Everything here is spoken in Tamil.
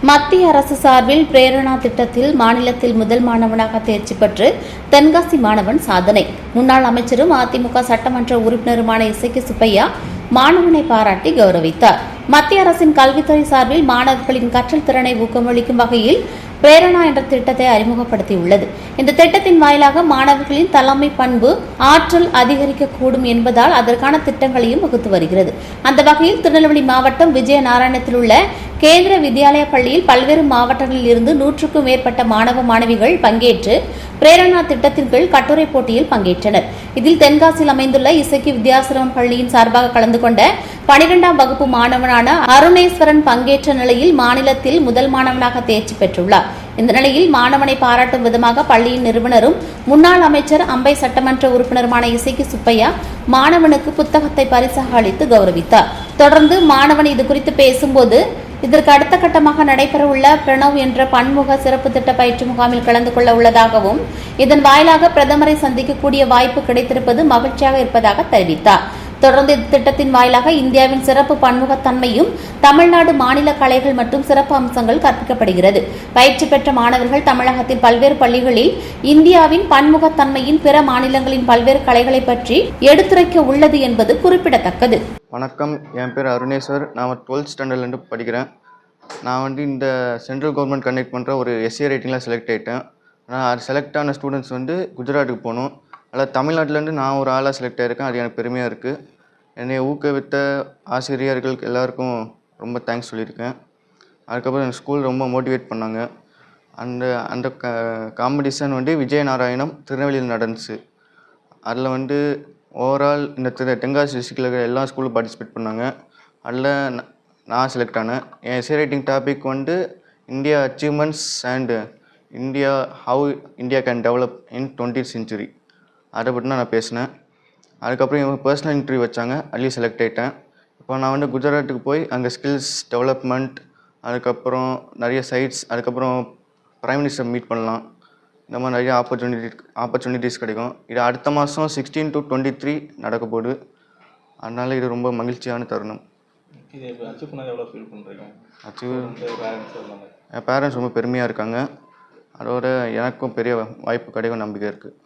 மத்திய அரசு சார்பில் பிரேரணா திட்டத்தில் மாநிலத்தில் முதல் மாணவனாக தேர்ச்சி பெற்று தென்காசி மாணவன் சாதனை. முன்னாள் அமைச்சரும் அதிமுக சட்டமன்ற உறுப்பினருமான இசக்கி சுப்பையா மாணவனை பாராட்டி கௌரவித்தார். மத்திய அரசின் கல்வித்துறை சார்பில் மாணவர்களின் கற்றல் திறனை ஊக்கமளிக்கும் வகையில் பிரேரணா என்ற திட்டத்தை அறிமுகப்படுத்தியுள்ளது. இந்த திட்டத்தின் வாயிலாக மாணவர்களின் தலைமை பண்பு, ஆற்றல் அதிகரிக்கக்கூடும் என்பதால் அதற்கான திட்டங்களையும் வகுத்து வருகிறது. அந்த வகையில் திருநெல்வேலி மாவட்டம் விஜயநாராயணத்தில் உள்ள கேந்திர வித்யாலயா பள்ளியில் பல்வேறு மாவட்டங்களில் இருந்து 100க்கும் மேற்பட்ட மாணவ மாணவிகள் பங்கேற்று பிரேரணா திட்டத்தின் கீழ் கட்டுரை போட்டியில் பங்கேற்றனர். இதில் தென்காசியில் அமைந்துள்ள இசக்கி வித்யாசிரமம் பள்ளியின் சார்பாக கலந்து கொண்ட 12ஆம் வகுப்பு மாணவனான அருணேஸ்வரன் பங்கேற்ற நிலையில் மாநிலத்தில் முதல் மாணவனாக தேர்ச்சி பெற்றுள்ளார். இந்த நிலையில் மாணவனை பாராட்டும் விதமாக பள்ளியின் நிறுவனரும் முன்னாள் அமைச்சர் அம்பை சட்டமன்ற உறுப்பினருமான இசக்கி சுப்பையா மாணவனுக்கு புத்தகத்தை பரிசாக அளித்து கௌரவித்தார். தொடர்ந்து மாணவன் இதுகுறித்து பேசும்போது, இதற்கு அடுத்த கட்டமாக நடைபெறவுள்ள பிரணவ் என்ற பன்முக சிறப்பு திட்ட பயிற்சி முகாமில் கலந்து கொள்ள உள்ளதாகவும், இதன் வாயிலாக பிரதமரை சந்திக்கக்கூடிய வாய்ப்பு கிடைத்திருப்பது மகிழ்ச்சியாக இருப்பதாக தெரிவித்தார். தொடர்ந்து இத்திட்டத்தின் வாயிலாக இந்தியாவின் சிறப்பு பன்முகத்தன்மையும் தமிழ்நாடு மாநில கலைகள் மற்றும் சிறப்பு அம்சங்கள் கற்பிக்கப்படுகிறது. பயிற்சி பெற்ற மாணவர்கள் தமிழகத்தில் பல்வேறு பள்ளிகளில் இந்தியாவின் பன்முகத்தன்மையின் பிற மாநிலங்களின் பல்வேறு கலைகளை பற்றி எடுத்துரைக்க உள்ளது என்பது குறிப்பிடத்தக்கது. வணக்கம், என் பேர் அருணேஸ்வர். நான் 12th ஸ்டாண்டர்ட்லேருந்து படிக்கிறேன். நான் இந்த சென்ட்ரல் கவர்மெண்ட் கண்டக்ட் பண்ணுற ஒரு எஸ்ஏ ரைட்டிங்கில் செலக்ட் ஆகிட்டேன். ஆனால் செலக்ட் ஆன ஸ்டூடெண்ட்ஸ் குஜராத்துக்கு போகணும். அதில் தமிழ்நாட்டிலேருந்து நான் ஒரு ஆளாக செலக்ட் ஆகிருக்கேன். அது எனக்கு பெருமையாக இருக்குது. என்னை ஊக்குவித்த ஆசிரியர்களுக்கு எல்லாருக்கும் ரொம்ப தேங்க்ஸ் சொல்லியிருக்கேன். அதுக்கப்புறம் எங்கள் ஸ்கூல் ரொம்ப மோட்டிவேட் பண்ணாங்க. அந்த காம்படிஷன் விஜயநாராயணம் திருநெல்வேலியில் நடந்துச்சு. அதில் ஓவரால் இந்த தென்காசி டிஸ்ட்ரிக்டில் இருக்கிற எல்லா ஸ்கூலும் பார்ட்டிசிபேட் பண்ணாங்க. அதில் நான் செலக்ட் ஆனேன். என் essay writing topic India achievements and how India can develop in 20th century. அதை பற்றி நான் பேசினேன். அதுக்கப்புறம் இவங்க பர்சனல் இன்டர்வியூ வச்சாங்க. அதுலேயும் செலக்ட் ஆகிட்டேன். இப்போ நான் குஜராத்துக்கு போய் அங்கே ஸ்கில்ஸ் டெவலப்மெண்ட், அதுக்கப்புறம் நிறைய சைட்ஸ், அதுக்கப்புறம் பிரைம் மினிஸ்டர் மீட் பண்ணலாம். இந்த மாதிரி நிறைய ஆப்பர்ச்சுனிட்டிஸ் கிடைக்கும். இது அடுத்த மாதம் 16 to 23 நடக்க போகுது. அதனால் இது ரொம்ப மகிழ்ச்சியான தருணம். என் பேரண்ட்ஸ் ரொம்ப பெருமையாக இருக்காங்க. அதோட எனக்கும் பெரிய வாய்ப்பு கிடைக்கும் நம்பிக்கை இருக்குது.